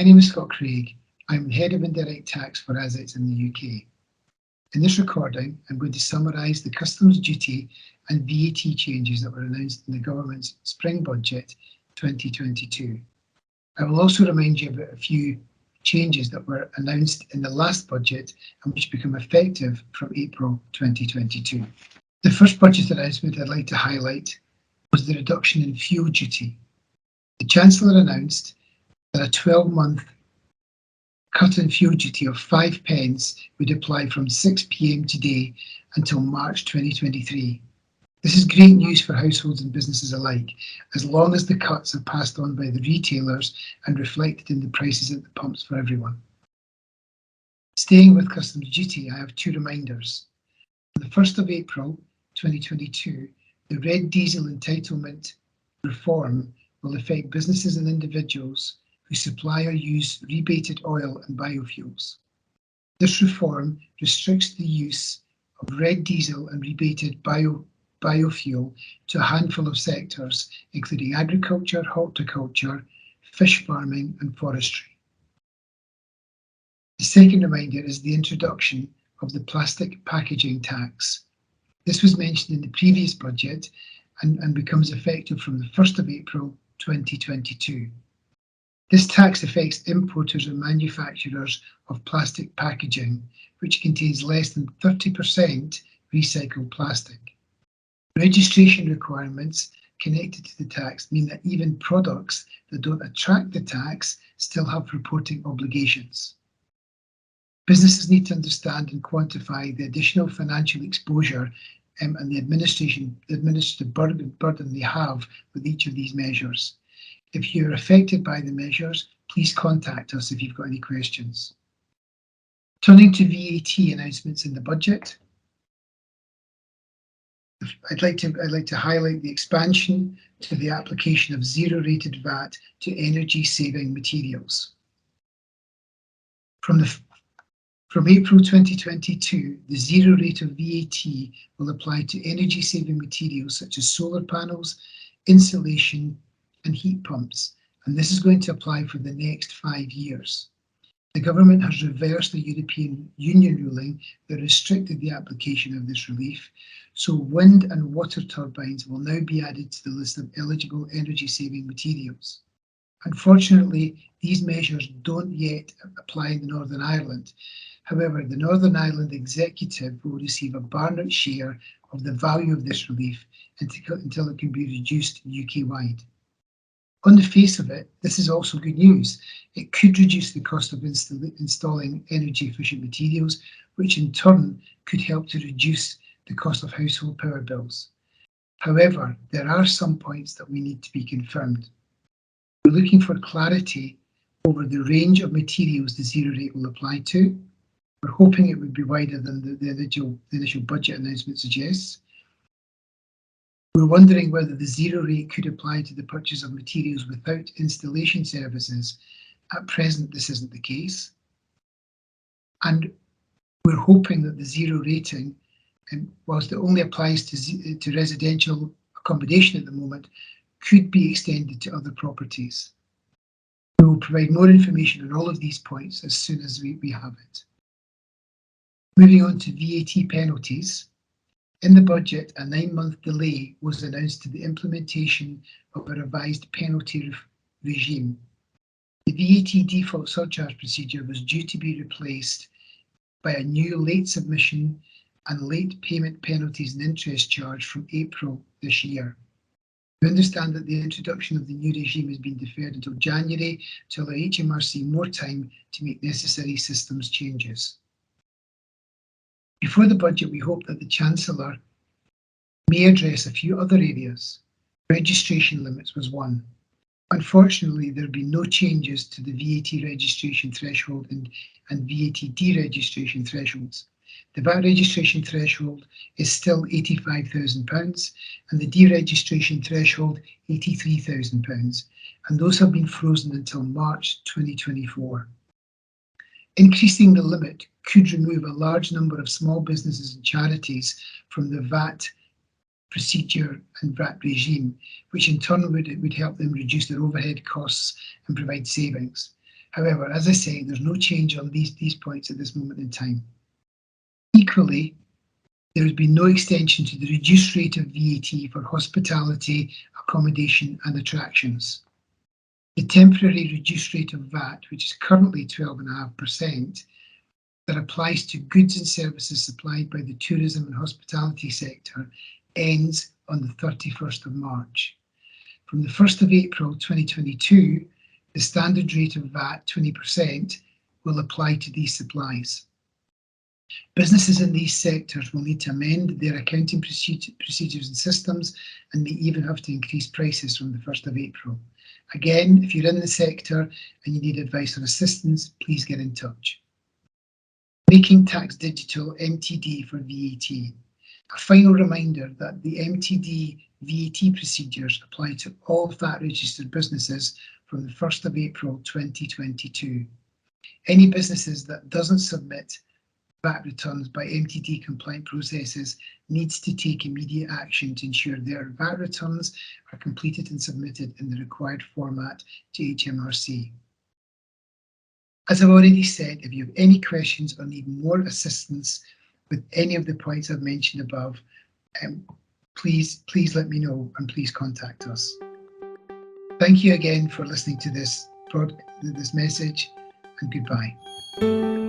My name is Scott Craig. I'm Head of Indirect Tax for Azets in the UK. In this recording, I'm going to summarise the customs duty and VAT changes that were announced in the government's Spring Budget 2022. I will also remind you about a few changes that were announced in the last budget and which become effective from April 2022. The first budget announcement I'd like to highlight was the reduction in fuel duty. The Chancellor announced that a 12-month cut in fuel duty of 5 pence would apply from 6 p.m. today until March 2023. This is great news for households and businesses alike, as long as the cuts are passed on by the retailers and reflected in the prices at the pumps for everyone. Staying with customs duty, I have two reminders. On the 1st of April 2022, the red diesel entitlement reform will affect businesses and individuals who supply or use rebated oil and biofuels. This reform restricts the use of red diesel and rebated biofuel to a handful of sectors, including agriculture, horticulture, fish farming and forestry. The second reminder is the introduction of the plastic packaging tax. This was mentioned in the previous budget and becomes effective from the 1st of April 2022. This tax affects importers and manufacturers of plastic packaging, which contains less than 30% recycled plastic. Registration requirements connected to the tax mean that even products that don't attract the tax still have reporting obligations. Businesses need to understand and quantify the additional financial exposure and the administrative burden they have with each of these measures. If you're affected by the measures, please contact us if you've got any questions. Turning to VAT announcements in the budget, I'd like to highlight the expansion to the application of zero-rated VAT to energy-saving materials. From April 2022, the zero rate of VAT will apply to energy-saving materials such as solar panels, insulation, and heat pumps, and this is going to apply for the next 5 years. The government has reversed the European Union ruling that restricted the application of this relief, so wind and water turbines will now be added to the list of eligible energy-saving materials. Unfortunately, these measures don't yet apply in Northern Ireland. However, the Northern Ireland Executive will receive a Barnett share of the value of this relief until it can be reduced UK-wide. On the face of it, this is also good news. It could reduce the cost of installing energy-efficient materials, which in turn could help to reduce the cost of household power bills. However, there are some points that we need to be confirmed. We're looking for clarity over the range of materials the zero rate will apply to. We're hoping it would be wider than the initial budget announcement suggests. We're wondering whether the zero rate could apply to the purchase of materials without installation services. At present, this isn't the case. And we're hoping that the zero rating, whilst it only applies to residential accommodation at the moment, could be extended to other properties. We will provide more information on all of these points as soon as we have it. Moving on to VAT penalties. In the budget, a 9-month delay was announced to the implementation of a revised penalty regime. The VAT default surcharge procedure was due to be replaced by a new late submission and late payment penalties and interest charge from April this year. We understand that the introduction of the new regime has been deferred until January to allow HMRC more time to make necessary systems changes. Before the budget, we hope that the Chancellor may address a few other areas. Registration limits was one. Unfortunately, there have been no changes to the VAT registration threshold and VAT deregistration thresholds. The VAT registration threshold is still £85,000 and the deregistration threshold £83,000, and those have been frozen until March 2024. Increasing the limit could remove a large number of small businesses and charities from the VAT procedure and VAT regime, which in turn would help them reduce their overhead costs and provide savings. However, as I say, there's no change on these points at this moment in time. Equally, there has been no extension to the reduced rate of VAT for hospitality, accommodation and attractions. The temporary reduced rate of VAT, which is currently 12.5%, that applies to goods and services supplied by the tourism and hospitality sector, ends on the 31st of March. From the 1st of April 2022, the standard rate of VAT, 20%, will apply to these supplies. Businesses in these sectors will need to amend their accounting procedures and systems, and may even have to increase prices from the 1st of April. Again, if you're in the sector and you need advice or assistance, please get in touch. Making Tax Digital MTD for VAT. A final reminder that the MTD VAT procedures apply to all VAT registered businesses from the 1st of April 2022. Any businesses that doesn't submit VAT returns by MTD compliant processes needs to take immediate action to ensure their VAT returns are completed and submitted in the required format to HMRC. As I've already said, if you have any questions or need more assistance with any of the points I've mentioned above, please let me know and please contact us. Thank you again for listening to this message, and goodbye.